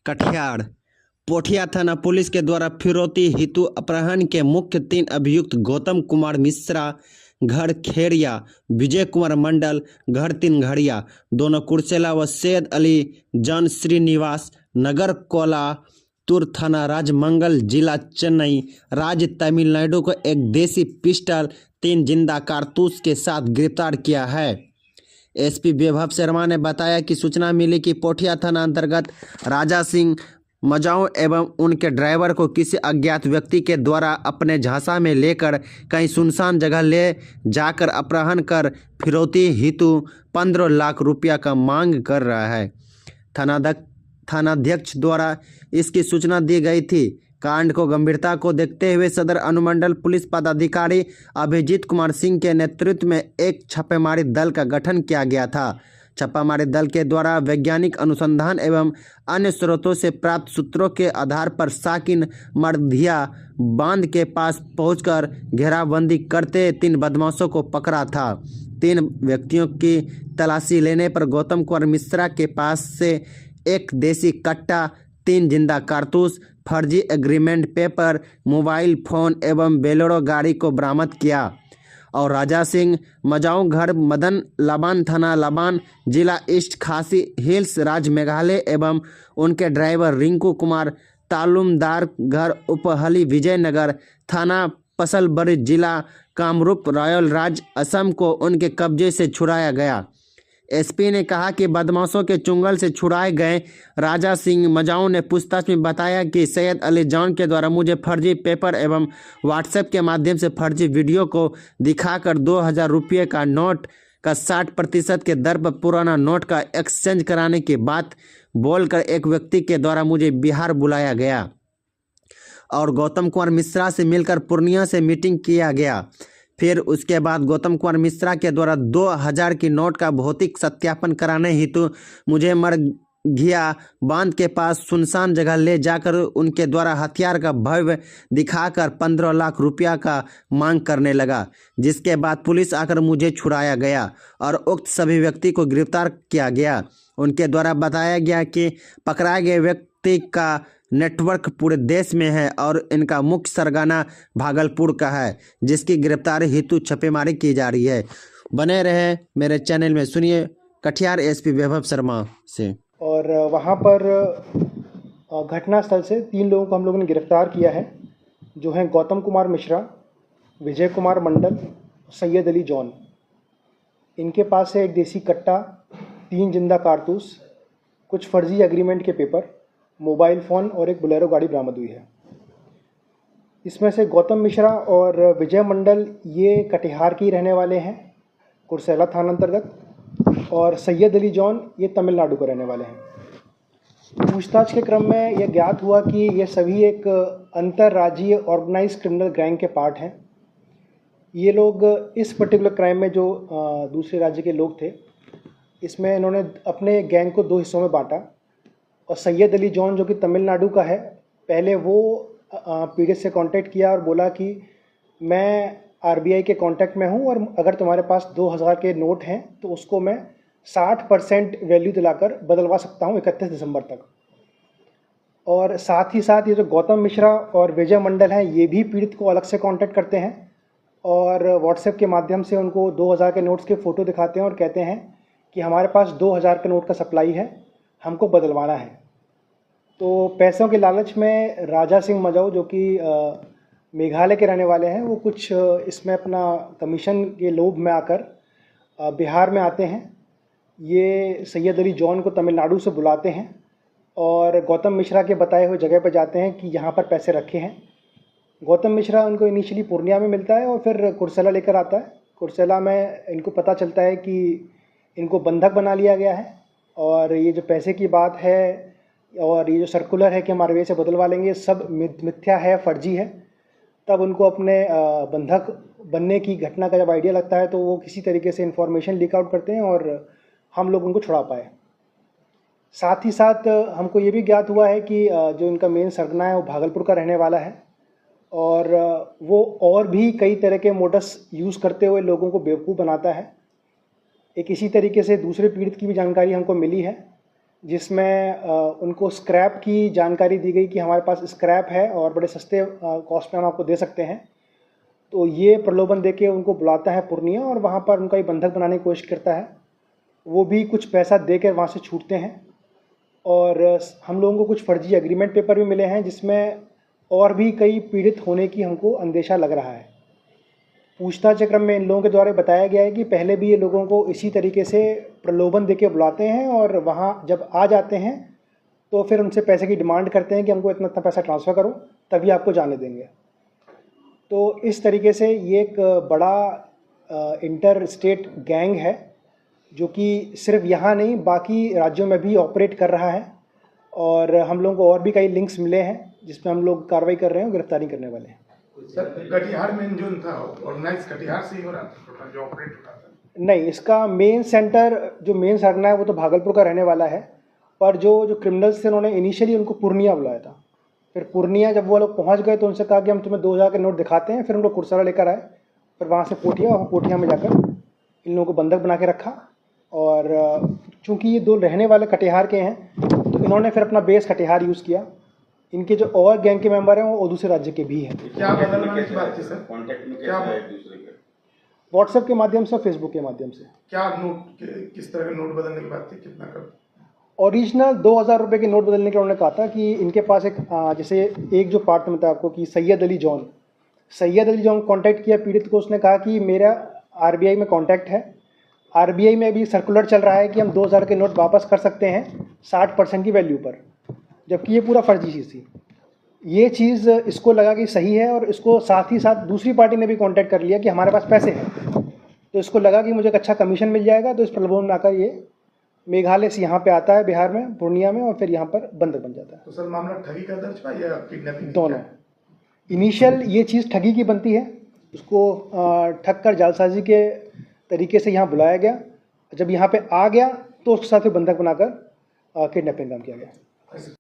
कटिहार पोठिया थाना पुलिस के द्वारा फिरौती हेतु अपहरण के मुख्य 3 अभियुक्त गौतम कुमार मिश्रा घर खेड़िया, विजय कुमार मंडल घर तीनघड़िया, दोनों कुर्सेला व सैयद अली जॉन श्रीनिवास नगर कोलातूर थाना राजमंगल जिला चेन्नई राज्य तमिलनाडु को एक देसी पिस्टल 3 जिंदा कारतूस के साथ गिरफ्तार किया है। एसपी वैभव शर्मा ने बताया कि सूचना मिली कि पोठिया थाना अंतर्गत राजा सिंह मजाऊ एवं उनके ड्राइवर को किसी अज्ञात व्यक्ति के द्वारा अपने झांसा में लेकर कहीं सुनसान जगह ले जाकर अपहरण कर फिरौती हेतु 15 लाख रुपया का मांग कर रहा है। थानाध्यक्ष द्वारा इसकी सूचना दी गई थी। कांड को गंभीरता को देखते हुए सदर अनुमंडल पुलिस पदाधिकारी अभिजीत कुमार सिंह के नेतृत्व में एक छापेमारी दल का गठन किया गया था। छापामारी दल के द्वारा वैज्ञानिक अनुसंधान एवं अन्य स्रोतों से प्राप्त सूत्रों के आधार पर साकिन मरधिया बांध के पास पहुंचकर घेराबंदी करते 3 बदमाशों को पकड़ा था। 3 व्यक्तियों की तलाशी लेने पर गौतम कुमार मिश्रा के पास से एक देसी कट्टा, 3 जिंदा कारतूस, फर्जी एग्रीमेंट पेपर, मोबाइल फोन एवं बेलोरो गाड़ी को बरामद किया और राजा सिंह मजाऊ घर मदन लाबान थाना लाबान जिला ईस्ट खासी हिल्स राज्य मेघालय एवं उनके ड्राइवर रिंकू कुमार तालुमदार घर उपहली विजयनगर थाना पसलबरी जिला कामरूप रॉयल राज्य असम को उनके कब्जे से छुड़ाया गया। एसपी ने कहा कि बदमाशों के चुंगल से छुड़ाए गए राजा सिंह मजाऊ ने पूछताछ में बताया कि सैयद अली जॉन के द्वारा मुझे फर्जी पेपर एवं व्हाट्सएप के माध्यम से फर्जी वीडियो को दिखाकर 2000 रुपये का नोट का 60% के दर पर पुराना नोट का एक्सचेंज कराने की बात बोलकर एक व्यक्ति के द्वारा मुझे बिहार बुलाया गया और गौतम कुमार मिश्रा से मिलकर पूर्णिया से मीटिंग किया गया। फिर उसके बाद गौतम कुमार मिश्रा के द्वारा 2000 की नोट का भौतिक सत्यापन कराने हेतु मुझे मरघिया बांध के पास सुनसान जगह ले जाकर उनके द्वारा हथियार का भव्य दिखाकर 15 लाख रुपया का मांग करने लगा, जिसके बाद पुलिस आकर मुझे छुड़ाया गया और उक्त सभी व्यक्ति को गिरफ्तार किया गया। उनके द्वारा बताया गया कि पकड़ाए गए व्यक्ति का नेटवर्क पूरे देश में है और इनका मुख्य सरगना भागलपुर का है, जिसकी गिरफ्तारी हेतु छापेमारी की जा रही है। बने रहे मेरे चैनल में, सुनिए कटिहार एसपी वैभव शर्मा से। और वहाँ पर घटनास्थल से 3 लोगों को हम लोगों ने गिरफ्तार किया है, जो हैं गौतम कुमार मिश्रा, विजय कुमार मंडल, सैयद अली जॉन। इनके पास से एक देसी कट्टा, 3 जिंदा कारतूस, कुछ फर्जी एग्रीमेंट के पेपर, मोबाइल फ़ोन और एक बोलेरो गाड़ी बरामद हुई है। इसमें से गौतम मिश्रा और विजय मंडल ये कटिहार के ही रहने वाले हैं, कुर्सेला थाना अंतर्गत, और सैयद अली जॉन ये तमिलनाडु के रहने वाले हैं। पूछताछ के क्रम में यह ज्ञात हुआ कि ये सभी एक अंतर्राज्यीय ऑर्गेनाइज क्रिमिनल गैंग के पार्ट हैं। ये लोग इस पर्टिकुलर क्राइम में जो दूसरे राज्य के लोग थे, इसमें इन्होंने अपने गैंग को 2 हिस्सों में बांटा और सैयद अली जॉन जो कि तमिलनाडु का है, पहले वो पीड़ित से कांटेक्ट किया और बोला कि मैं आरबीआई के कांटेक्ट में हूँ और अगर तुम्हारे पास 2000 के नोट हैं तो उसको मैं 60% वैल्यू दिलाकर बदलवा सकता हूँ 31 दिसंबर तक। और साथ ही साथ ये जो गौतम मिश्रा और विजय मंडल हैं, ये भी पीड़ित को अलग से कांटेक्ट करते हैं और व्हाट्सएप के माध्यम से उनको 2000 के नोट्स के फ़ोटो दिखाते हैं और कहते हैं कि हमारे पास 2000 के नोट का सप्लाई है, हमको बदलवाना है। तो पैसों के लालच में राजा सिंह मजाऊ जो कि मेघालय के रहने वाले हैं, वो कुछ इसमें अपना कमीशन के लोभ में आकर बिहार में आते हैं। ये सैयद अली जॉन को तमिलनाडु से बुलाते हैं और गौतम मिश्रा के बताए हुए जगह पर जाते हैं कि यहाँ पर पैसे रखे हैं। गौतम मिश्रा उनको इनिशियली पूर्णिया में मिलता है और फिर कुर्सेला लेकर आता है। कुर्सेला में इनको पता चलता है कि इनको बंधक बना लिया गया है और ये जो पैसे की बात है और ये जो सर्कुलर है कि हम आरबीआई से बदलवा लेंगे, सब मिथ्या है, फर्जी है। तब उनको अपने बंधक बनने की घटना का जब आइडिया लगता है तो वो किसी तरीके से इन्फॉर्मेशन लीक आउट करते हैं और हम लोग उनको छुड़ा पाए। साथ ही साथ हमको ये भी ज्ञात हुआ है कि जो इनका मेन सरगना है वो भागलपुर का रहने वाला है और वो और भी कई तरह के मोडस यूज़ करते हुए लोगों को बेवकूफ़ बनाता है। एक इसी तरीके से दूसरे पीड़ित की भी जानकारी हमको मिली है जिसमें उनको स्क्रैप की जानकारी दी गई कि हमारे पास स्क्रैप है और बड़े सस्ते कॉस्ट में हम आपको दे सकते हैं। तो ये प्रलोभन देके उनको बुलाता है पूर्णिया और वहाँ पर उनका एक बंधक बनाने की कोशिश करता है। वो भी कुछ पैसा देकर वहाँ से छूटते हैं और हम लोगों को कुछ फर्जी एग्रीमेंट पेपर भी मिले हैं जिसमें और भी कई पीड़ित होने की हमको अंदेशा लग रहा है। पूछताछ के क्रम में इन लोगों के द्वारा बताया गया है कि पहले भी ये लोगों को इसी तरीके से प्रलोभन देके बुलाते हैं और वहाँ जब आ जाते हैं तो फिर उनसे पैसे की डिमांड करते हैं कि हमको इतना इतना पैसा ट्रांसफ़र करो तभी आपको जाने देंगे। तो इस तरीके से ये एक बड़ा इंटर स्टेट गैंग है जो कि सिर्फ यहाँ नहीं बाकी राज्यों में भी ऑपरेट कर रहा है और हम लोगों को और भी कई लिंक्स मिले हैं जिसमें हम लोग कार्रवाई कर रहे हैं और गिरफ्तारी करने वाले हैं। सर कटिहार में जो था ऑर्गेनाइज कटिहार से ही हो रहा था जो ऑपरेट हो रहा था? नहीं, इसका मेन सेंटर जो मेन सरगना है वो तो भागलपुर का रहने वाला है, पर जो क्रिमिनल्स थे उन्होंने इनिशियली उनको पूर्णिया बुलाया था। फिर पूर्णिया जब वो लोग पहुंच गए तो उनसे कहा कि हम तुम्हें 2000 के नोट दिखाते हैं। फिर हम लोग कुर्सारा लेकर आए, फिर वहाँ से पोठिया में जाकर इन लोगों को बंधक बना के रखा और चूँकि ये दो रहने वाले कटिहार के हैं तो इन्होंने फिर अपना बेस कटिहार यूज़ किया। इनके जो और गैंग के मेंबर हैं वो दूसरे राज्य के भी हैं। क्या बदलने की बात थी सर? कांटेक्ट में क्या कैसे आए एक दूसरे के? व्हाट्सएप के माध्यम से और फेसबुक के माध्यम से। क्या नोट किस तरह के नोट बदलने की बात थी? कितना कर? ओरिजिनल 2000 रुपये के नोट बदलने के उन्होंने कहा था कि इनके पास एक जैसे एक जो पार्ट में बताया आपको कि सैयद अली जॉन कांटेक्ट किया पीड़ित को। उसने कहा कि मेरा आरबीआई में कांटेक्ट है, आरबीआई में अभी सर्कुलर चल रहा है कि हम 2000 के नोट वापस कर सकते हैं 60% की वैल्यू पर, जबकि ये पूरा फर्जी चीज़ थी। ये चीज़ इसको लगा कि सही है और इसको साथ ही साथ दूसरी पार्टी ने भी कांटेक्ट कर लिया कि हमारे पास पैसे हैं, तो इसको लगा कि मुझे एक अच्छा कमीशन मिल जाएगा। तो इस प्रलोभन में आकर ये मेघालय से यहाँ पे आता है, बिहार में पूर्णिया में, और फिर यहाँ पर बंधक बन जाता है। तो सर मामला ठगी का दर्ज हुआ या किडनैपिंग? दोनों। इनिशियल ये चीज़ ठगी की बनती है, उसको ठग कर जालसाजी के तरीके से यहाँ बुलाया गया। जब यहाँ पे आ गया तो उसके साथ फिर बंधक बनाकर किडनैपिंग काम किया गया।